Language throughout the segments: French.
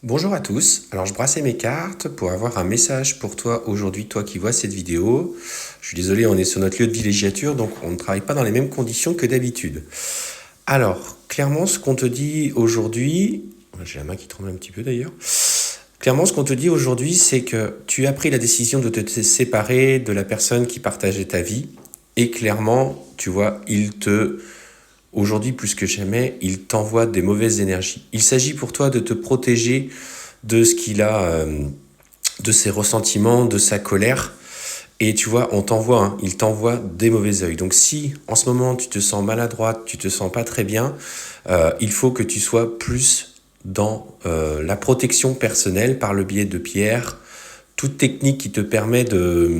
Bonjour à tous, alors je brassais mes cartes pour avoir un message pour toi aujourd'hui, toi qui vois cette vidéo. Je suis désolé, on est sur notre lieu de villégiature, donc on ne travaille pas dans les mêmes conditions que d'habitude. Alors, clairement, ce qu'on te dit aujourd'hui, j'ai la main qui tremble un petit peu d'ailleurs. Clairement, ce qu'on te dit aujourd'hui, c'est que tu as pris la décision de te séparer de la personne qui partageait ta vie. Et clairement, tu vois, aujourd'hui plus que jamais, il t'envoie des mauvaises énergies. Il s'agit pour toi de te protéger de ce qu'il a, de ses ressentiments, de sa colère. Et tu vois, il t'envoie des mauvais œils. Donc si en ce moment tu te sens maladroite, tu te sens pas très bien, il faut que tu sois plus dans la protection personnelle par le biais de pierres, toute technique qui te permet de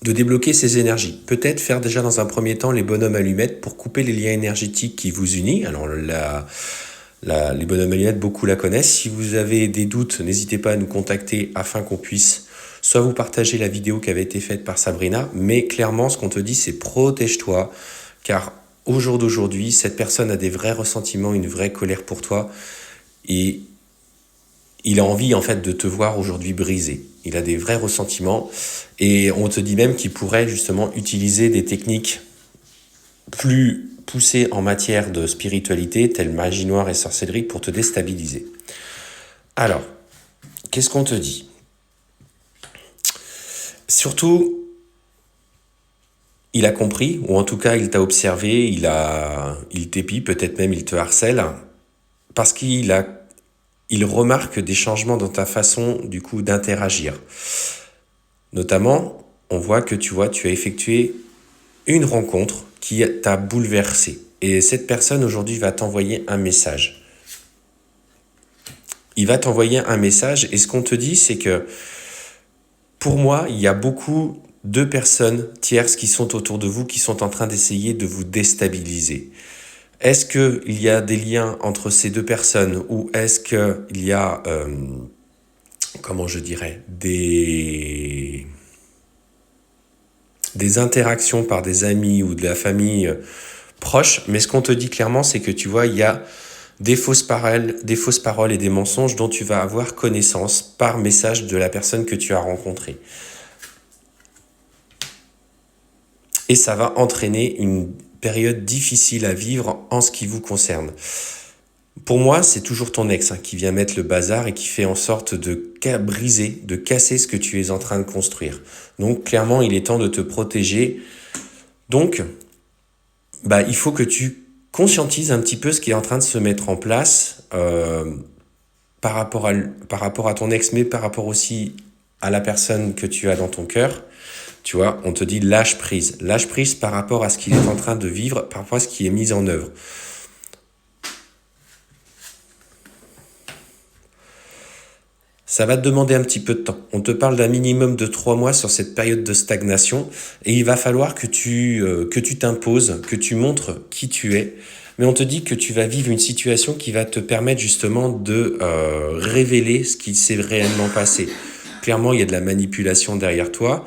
débloquer ces énergies. Peut-être faire déjà dans un premier temps les bonhommes allumettes pour couper les liens énergétiques qui vous unissent. Alors les bonhommes allumettes, beaucoup la connaissent. Si vous avez des doutes, n'hésitez pas à nous contacter afin qu'on puisse soit vous partager la vidéo qui avait été faite par Sabrina, mais clairement, ce qu'on te dit, c'est protège-toi, car au jour d'aujourd'hui, cette personne a des vrais ressentiments, une vraie colère pour toi, et il a envie en fait de te voir aujourd'hui brisé. Il a des vrais ressentiments, et on te dit même qu'il pourrait justement utiliser des techniques plus poussées en matière de spiritualité, telles magie noire et sorcellerie, pour te déstabiliser. Alors, qu'est-ce qu'on te dit? Surtout, il a compris, ou en tout cas il t'a observé, il t'épie, peut-être même il te harcèle, parce il remarque des changements dans ta façon du coup d'interagir. Notamment, on voit que tu as effectué une rencontre qui t'a bouleversé. Et cette personne aujourd'hui va t'envoyer un message. Il va t'envoyer un message et ce qu'on te dit, c'est que pour moi, il y a beaucoup de personnes tierces qui sont autour de vous, qui sont en train d'essayer de vous déstabiliser. Est-ce qu'il y a des liens entre ces deux personnes ou est-ce qu'il y a, comment je dirais, des interactions par des amis ou de la famille proche? Mais ce qu'on te dit clairement, c'est que tu vois, il y a des fausses paroles et des mensonges dont tu vas avoir connaissance par message de la personne que tu as rencontrée. Et ça va entraîner une période difficile à vivre en ce qui vous concerne. Pour moi, c'est toujours ton ex qui vient mettre le bazar et qui fait en sorte de briser, de casser ce que tu es en train de construire. Donc clairement, il est temps de te protéger. Donc, il faut que tu conscientises un petit peu ce qui est en train de se mettre en place par rapport à ton ex, mais par rapport aussi à la personne que tu as dans ton cœur. Tu vois, on te dit lâche prise. Lâche prise par rapport à ce qu'il est en train de vivre, par rapport à ce qui est mis en œuvre. Ça va te demander un petit peu de temps. On te parle d'un minimum de 3 mois sur cette période de stagnation et il va falloir que tu t'imposes, que tu montres qui tu es. Mais on te dit que tu vas vivre une situation qui va te permettre justement de révéler ce qui s'est réellement passé. Clairement, il y a de la manipulation derrière toi.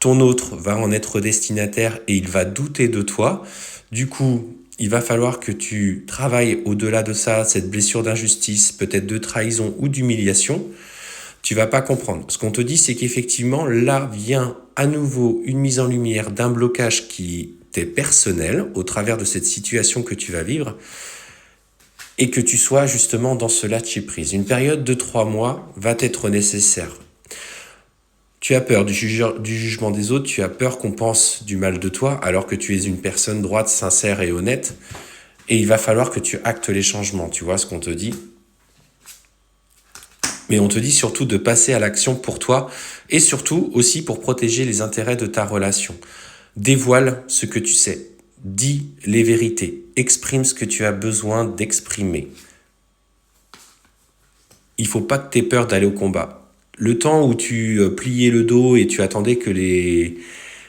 Ton autre va en être destinataire et il va douter de toi. Du coup, il va falloir que tu travailles au-delà de ça, cette blessure d'injustice, peut-être de trahison ou d'humiliation. Tu vas pas comprendre. Ce qu'on te dit, c'est qu'effectivement, là vient à nouveau une mise en lumière d'un blocage qui t'est personnel au travers de cette situation que tu vas vivre et que tu sois justement dans ce lâcher prise. Une période de 3 mois va être nécessaire. Tu as peur du jugement des autres, tu as peur qu'on pense du mal de toi alors que tu es une personne droite, sincère et honnête. Et il va falloir que tu actes les changements, tu vois ce qu'on te dit. Mais on te dit surtout de passer à l'action pour toi et surtout aussi pour protéger les intérêts de ta relation. Dévoile ce que tu sais. Dis les vérités. Exprime ce que tu as besoin d'exprimer. Il ne faut pas que tu aies peur d'aller au combat. Le temps où tu pliais le dos et tu attendais que les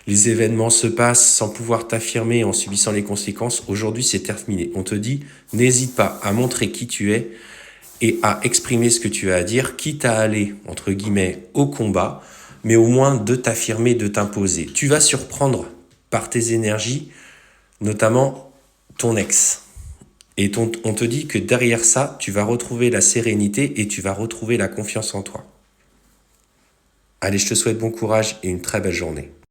événements se passent sans pouvoir t'affirmer en subissant les conséquences, aujourd'hui c'est terminé. On te dit, n'hésite pas à montrer qui tu es et à exprimer ce que tu as à dire, quitte à aller, entre guillemets, au combat, mais au moins de t'affirmer, de t'imposer. Tu vas surprendre par tes énergies, notamment ton ex. Et on te dit que derrière ça, tu vas retrouver la sérénité et tu vas retrouver la confiance en toi. Allez, je te souhaite bon courage et une très belle journée.